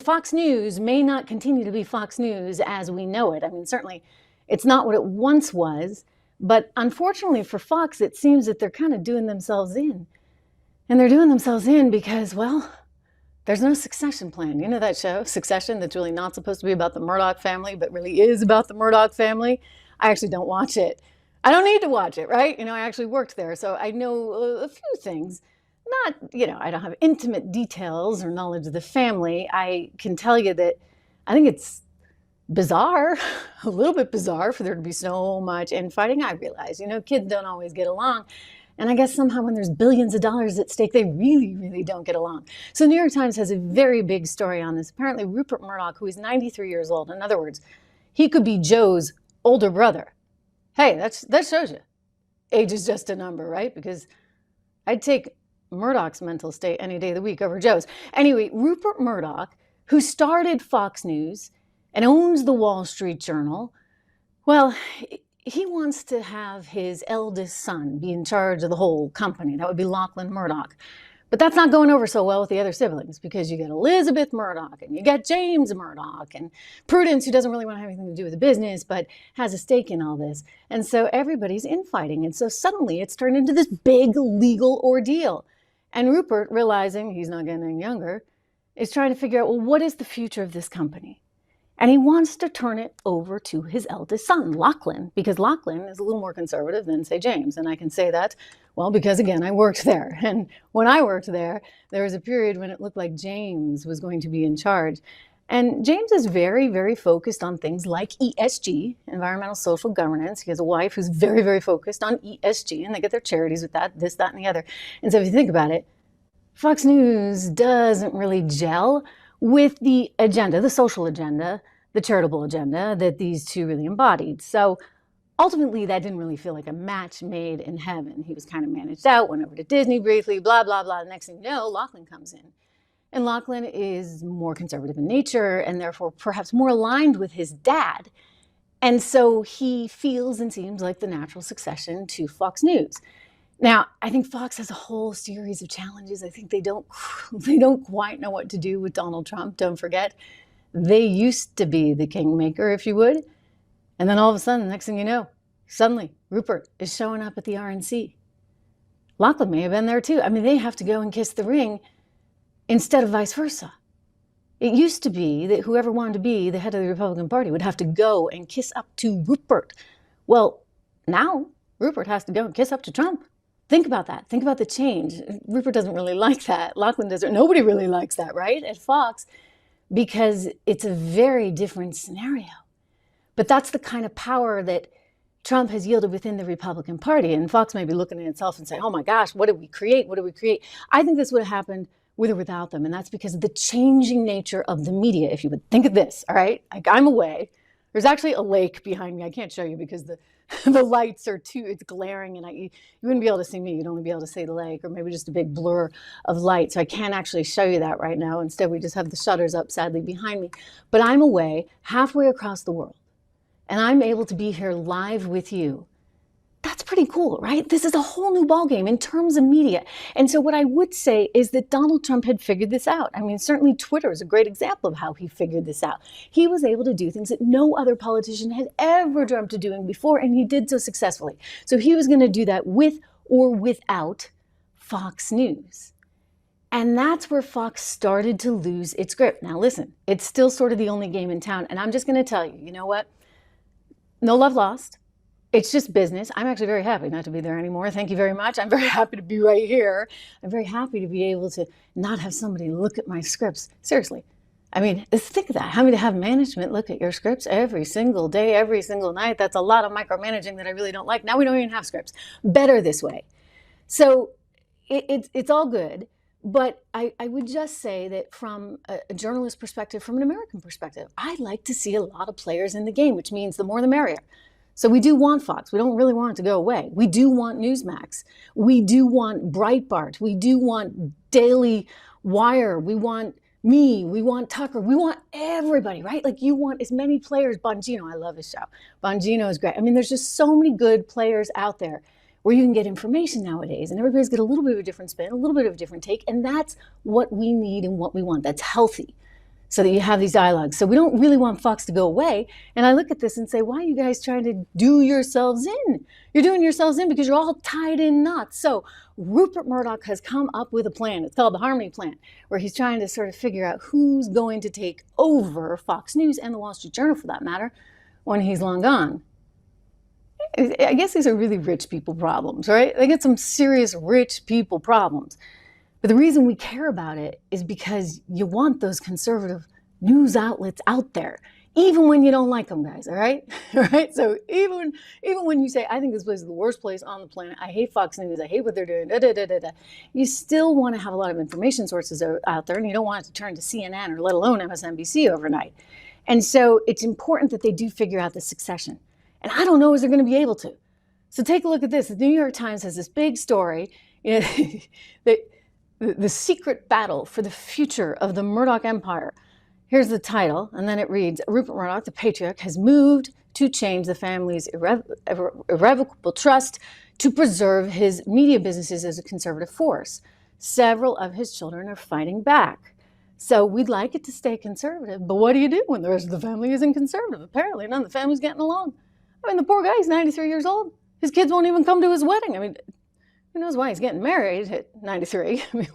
Fox News may not continue to be Fox News as we know it. I mean, certainly it's not what it once was, but unfortunately for Fox, it seems that they're kind of doing themselves in. And they're doing themselves in because, well, there's no succession plan. You know that show, Succession, that's really not supposed to be about the Murdoch family, but really is about the Murdoch family? I actually don't watch it. I don't need to watch it, right? You know, I actually worked there, so I know a few things. Not, you know, I don't have intimate details or knowledge of the family. I can tell you that I think it's bizarre, a little bit bizarre for there to be so much infighting. I realize, you know, kids don't always get along. And I guess somehow when there's billions of dollars at stake, they really, really don't get along. So the New York Times has a very big story on this. Apparently Rupert Murdoch, who is 93 years old, in other words, he could be Joe's older brother. Hey, that shows you. Age is just a number, right? Because I'd take Murdoch's mental state any day of the week over Joe's. Anyway, Rupert Murdoch, who started Fox News and owns the Wall Street Journal, well, he wants to have his eldest son be in charge of the whole company. That would be Lachlan Murdoch. But that's not going over so well with the other siblings because you get Elizabeth Murdoch and you get James Murdoch and Prudence, who doesn't really want to have anything to do with the business but has a stake in all this. And so everybody's infighting. And so suddenly it's turned into this big legal ordeal. And Rupert, realizing he's not getting any younger, is trying to figure out, well, what is the future of this company? And he wants to turn it over to his eldest son, Lachlan, because Lachlan is a little more conservative than, say, James. And I can say that, well, because, again, I worked there. And when I worked there, there was a period when it looked like James was going to be in charge. And James is very, very focused on things like ESG, environmental social governance. He has a wife who's very, very focused on ESG, and they get their charities with that, this, that, and the other. And so if you think about it, Fox News doesn't really gel with the agenda, the social agenda, the charitable agenda that these two really embodied. So ultimately, that didn't really feel like a match made in heaven. He was kind of managed out, went over to Disney briefly, blah, blah, blah. The next thing you know, Lachlan comes in. And Lachlan is more conservative in nature and therefore perhaps more aligned with his dad. And so he feels and seems like the natural succession to Fox News. Now, I think Fox has a whole series of challenges. I think they don't quite know what to do with Donald Trump. Don't forget, they used to be the kingmaker, if you would. And then all of a sudden, the next thing you know, suddenly Rupert is showing up at the RNC. Lachlan may have been there too. I mean, they have to go and kiss the ring instead of vice versa. It used to be that whoever wanted to be the head of the Republican Party would have to go and kiss up to Rupert. Well, now Rupert has to go and kiss up to Trump. Think about that. Think about the change. Rupert doesn't really like that. Lachlan doesn't. Nobody really likes that, right? At Fox, because it's a very different scenario. But that's the kind of power that Trump has yielded within the Republican Party. And Fox may be looking at itself and saying, oh my gosh, what did we create? What did we create? I think this would have happened with or without them. And that's because of the changing nature of the media. If you would think of this, all right? Like, I'm away. There's actually a lake behind me. I can't show you because the lights are it's glaring and you wouldn't be able to see me. You'd only be able to see the lake or maybe just a big blur of light. So I can't actually show you that right now. Instead, we just have the shutters up, sadly, behind me. But I'm away halfway across the world and I'm able to be here live with you. That's pretty cool, right? This is a whole new ballgame in terms of media. And so what I would say is that Donald Trump had figured this out. I mean, certainly Twitter is a great example of how he figured this out. He was able to do things that no other politician had ever dreamt of doing before, and he did so successfully. So he was going to do that with or without Fox News. And that's where Fox started to lose its grip. Now, listen, it's still sort of the only game in town. And I'm just going to tell you, you know what? No love lost. It's just business. I'm actually very happy not to be there anymore. Thank you very much. I'm very happy to be right here. I'm very happy to be able to not have somebody look at my scripts. Seriously. I mean, think of that. Having to have management look at your scripts every single day, every single night. That's a lot of micromanaging that I really don't like. Now we don't even have scripts. Better this way. So it's all good. But I would just say that from a journalist perspective, from an American perspective, I like to see a lot of players in the game, which means the more the merrier. So we do want Fox. We don't really want it to go away. We do want Newsmax. We do want Breitbart. We do want Daily Wire. We want me. We want Tucker. We want everybody, right? Like you want as many players. Bongino, I love his show. Bongino is great. I mean, there's just so many good players out there where you can get information nowadays and everybody's got a little bit of a different spin, a little bit of a different take. And that's what we need and what we want. That's healthy. so that you have these dialogues. So we don't really want Fox to go away. And I look at this and say, why are you guys trying to do yourselves in? You're doing yourselves in because you're all tied in knots. So Rupert Murdoch has come up with a plan. It's called the Harmony Plan, where he's trying to sort of figure out who's going to take over Fox News and the Wall Street Journal, for that matter, when he's long gone. I guess these are really rich people problems, right? They get some serious rich people problems. But the reason we care about it is because you want those conservative news outlets out there, even when you don't like them, guys, all right? All right? So even when you say, I think this place is the worst place on the planet, I hate Fox News, I hate what they're doing, you still want to have a lot of information sources out there, and you don't want it to turn to CNN or let alone MSNBC overnight. And so it's important that they do figure out the succession. And I don't know if they're going to be able to. So take a look at this. The New York Times has this big story, that the secret battle for the future of the Murdoch empire. Here's the title, and then it reads, Rupert Murdoch, the patriarch, has moved to change the family's irrevocable trust to preserve his media businesses as a conservative force. Several of his children are fighting back. So we'd like it to stay conservative, but what do you do when the rest of the family isn't conservative? Apparently none of the family's getting along. I mean, the poor guy's 93 years old. His kids won't even come to his wedding. I mean, who knows why he's getting married at 93? I mean,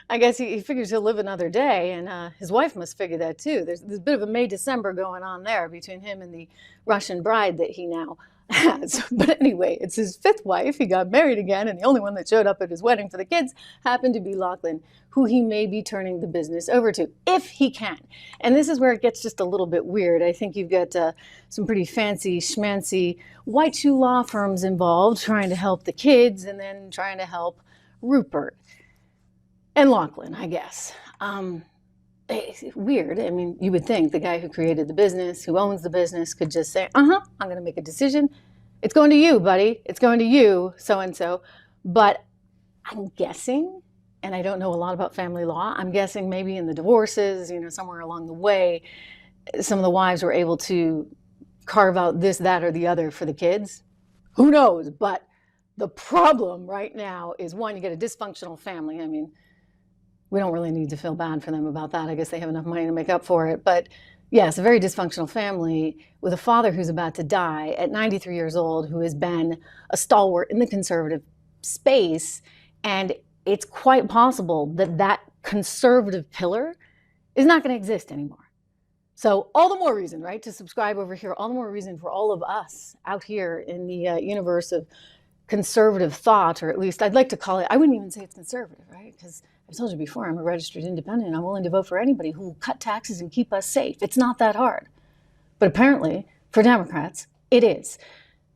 I guess he figures he'll live another day, and his wife must figure that too. There's a bit of a May-December going on there between him and the Russian bride that he now has. But anyway, it's his fifth wife. He got married again, and the only one that showed up at his wedding for the kids happened to be Lachlan, who he may be turning the business over to, if he can. And this is where it gets just a little bit weird. I think you've got some pretty fancy, schmancy white shoe law firms involved trying to help the kids and then trying to help Rupert and Lachlan, I guess. Weird. I mean, you would think the guy who created the business, who owns the business, could just say, I'm going to make a decision. It's going to you, buddy. It's going to you, so-and-so. But I'm guessing, and I don't know a lot about family law, I'm guessing maybe in the divorces, somewhere along the way, some of the wives were able to carve out this, that, or the other for the kids. Who knows? But the problem right now is, one, you get a dysfunctional family. I mean, we don't really need to feel bad for them about that. I guess they have enough money to make up for it. But yes, a very dysfunctional family with a father who's about to die at 93 years old, who has been a stalwart in the conservative space. And it's quite possible that that conservative pillar is not going to exist anymore. So all the more reason, right, to subscribe over here, all the more reason for all of us out here in the universe of conservative thought, or at least I'd like to call it, I wouldn't even say it's conservative, right? Because I told you before, I'm a registered independent. I'm willing to vote for anybody who will cut taxes and keep us safe. It's not that hard. But apparently, for Democrats, it is.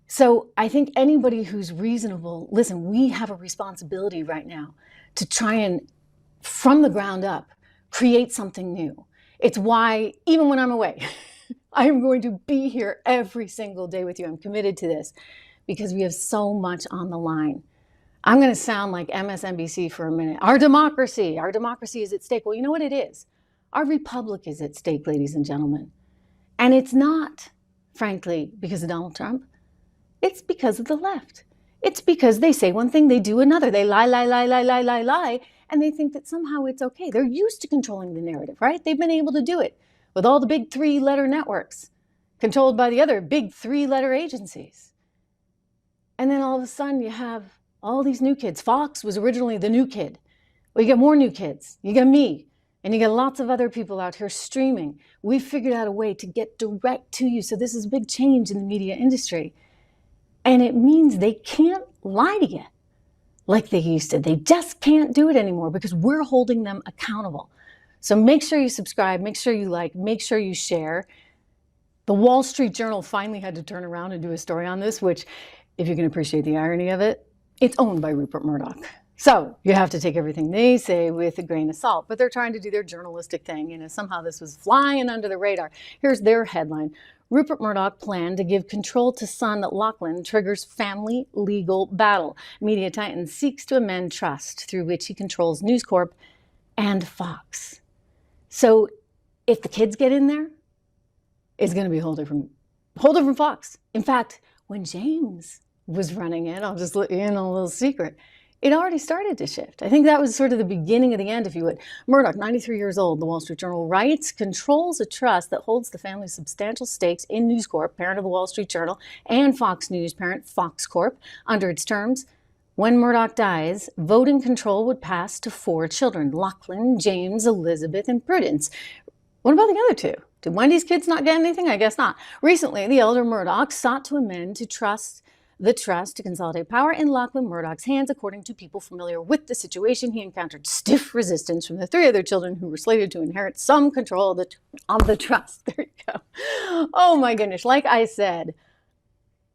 So I think anybody who's reasonable, listen, we have a responsibility right now to try and, from the ground up, create something new. It's why, even when I'm away, I am going to be here every single day with you. I'm committed to this because we have so much on the line. I'm going to sound like MSNBC for a minute. Our democracy is at stake. Well, you know what it is? Our republic is at stake, ladies and gentlemen. And it's not, frankly, because of Donald Trump. It's because of the left. It's because they say one thing, they do another. They lie, and they think that somehow it's okay. They're used to controlling the narrative, right? They've been able to do it with all the big three-letter networks controlled by the other big three-letter agencies. And then all of a sudden you have all these new kids. Fox was originally the new kid. Well, you get more new kids. You get me. And you get lots of other people out here streaming. We've figured out a way to get direct to you. So this is a big change in the media industry. And it means they can't lie to you like they used to. They just can't do it anymore because we're holding them accountable. So make sure you subscribe, make sure you like, make sure you share. The Wall Street Journal finally had to turn around and do a story on this, which, if you can appreciate the irony of it, it's owned by Rupert Murdoch. So you have to take everything they say with a grain of salt, but they're trying to do their journalistic thing. Somehow this was flying under the radar. Here's their headline. Rupert Murdoch plan to give control to son Lachlan triggers family legal battle. Media titan seeks to amend trust through which he controls News Corp and Fox. So if the kids get in there, it's going to be a whole different Fox. In fact, when James was running it, I'll just let you in a little secret. It already started to shift. I think that was sort of the beginning of the end, if you would. Murdoch, 93 years old, the Wall Street Journal writes, controls a trust that holds the family's substantial stakes in News Corp, parent of the Wall Street Journal, and Fox News parent Fox Corp. Under its terms, when Murdoch dies, voting control would pass to 4 children, Lachlan, James, Elizabeth, and Prudence. What about the other 2? Did Wendy's kids not get anything? I guess not. Recently, the elder Murdoch sought to amend the trust to consolidate power in Lachlan Murdoch's hands. According to people familiar with the situation, he encountered stiff resistance from the 3 other children who were slated to inherit some control of the trust. There you go. Oh my goodness. Like I said,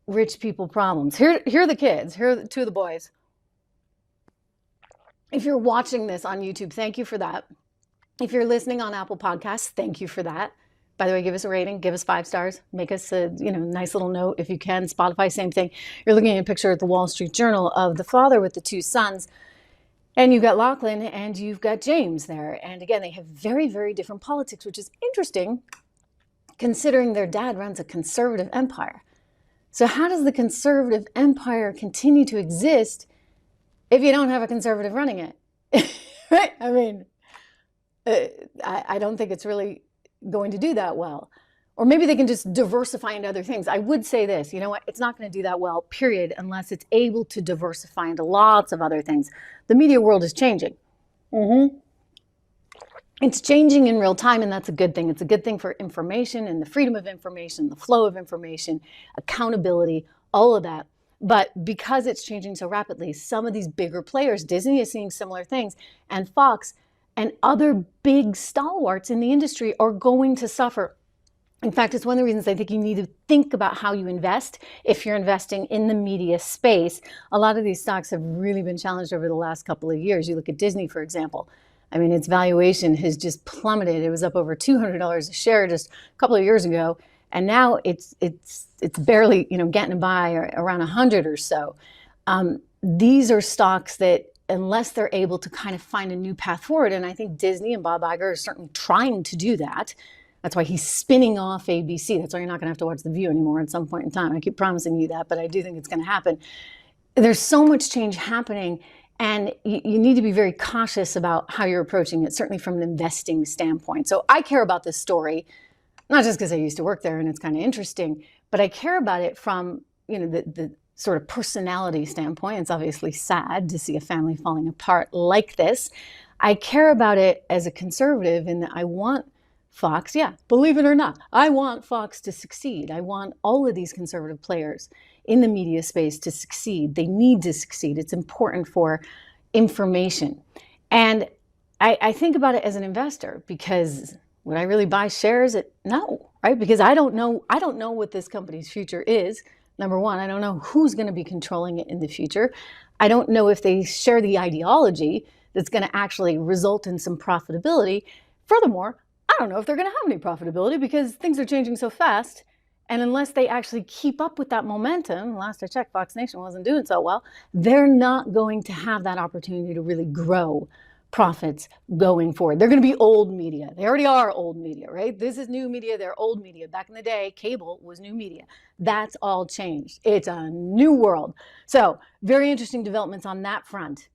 rich people problems. Here are the kids. Here are 2 of the boys. If you're watching this on YouTube, thank you for that. If you're listening on Apple Podcasts, thank you for that. By the way, give us a rating, give us 5 stars, make us a nice little note if you can. Spotify, same thing. You're looking at a picture at the Wall Street Journal of the father with the 2 sons. And you've got Lachlan and you've got James there. And again, they have very, very different politics, which is interesting considering their dad runs a conservative empire. So how does the conservative empire continue to exist if you don't have a conservative running it? Right? I mean, I don't think it's really going to do that well. Or maybe they can just diversify into other things. I would say this, you know what? It's not going to do that well, period, unless it's able to diversify into lots of other things. The media world is changing. It's changing in real time, and that's a good thing. It's a good thing for information and the freedom of information, the flow of information, accountability, all of that. But because it's changing so rapidly, some of these bigger players, Disney is seeing similar things, and Fox and other big stalwarts in the industry are going to suffer. In fact, it's one of the reasons I think you need to think about how you invest if you're investing in the media space. A lot of these stocks have really been challenged over the last couple of years. You look at Disney, for example. I mean, its valuation has just plummeted. It was up over $200 a share just a couple of years ago, and now it's barely getting by around 100 or so. These are stocks that, unless they're able to kind of find a new path forward, and I think Disney and Bob Iger are certainly trying to do that. That's why he's spinning off ABC. That's why you're not going to have to watch The View anymore at some point in time. I keep promising you that, but I do think it's going to happen. There's so much change happening, and you need to be very cautious about how you're approaching it, certainly from an investing standpoint. So I care about this story, not just because I used to work there and it's kind of interesting, but I care about it from the sort of personality standpoint. It's obviously sad to see a family falling apart like this. I care about it as a conservative in that I want Fox, believe it or not, I want Fox to succeed. I want all of these conservative players in the media space to succeed. They need to succeed. It's important for information. And I think about it as an investor, because would I really buy shares? No, right? Because I don't know what this company's future is. Number one, I don't know who's going to be controlling it in the future. I don't know if they share the ideology that's going to actually result in some profitability. Furthermore, I don't know if they're going to have any profitability because things are changing so fast. And unless they actually keep up with that momentum, last I checked, Fox Nation wasn't doing so well, they're not going to have that opportunity to really grow profits going forward. They're going to be old media. They already are old media, right? This is new media. They're old media. Back in the day, cable was new media. That's all changed. It's a new world. So very interesting developments on that front.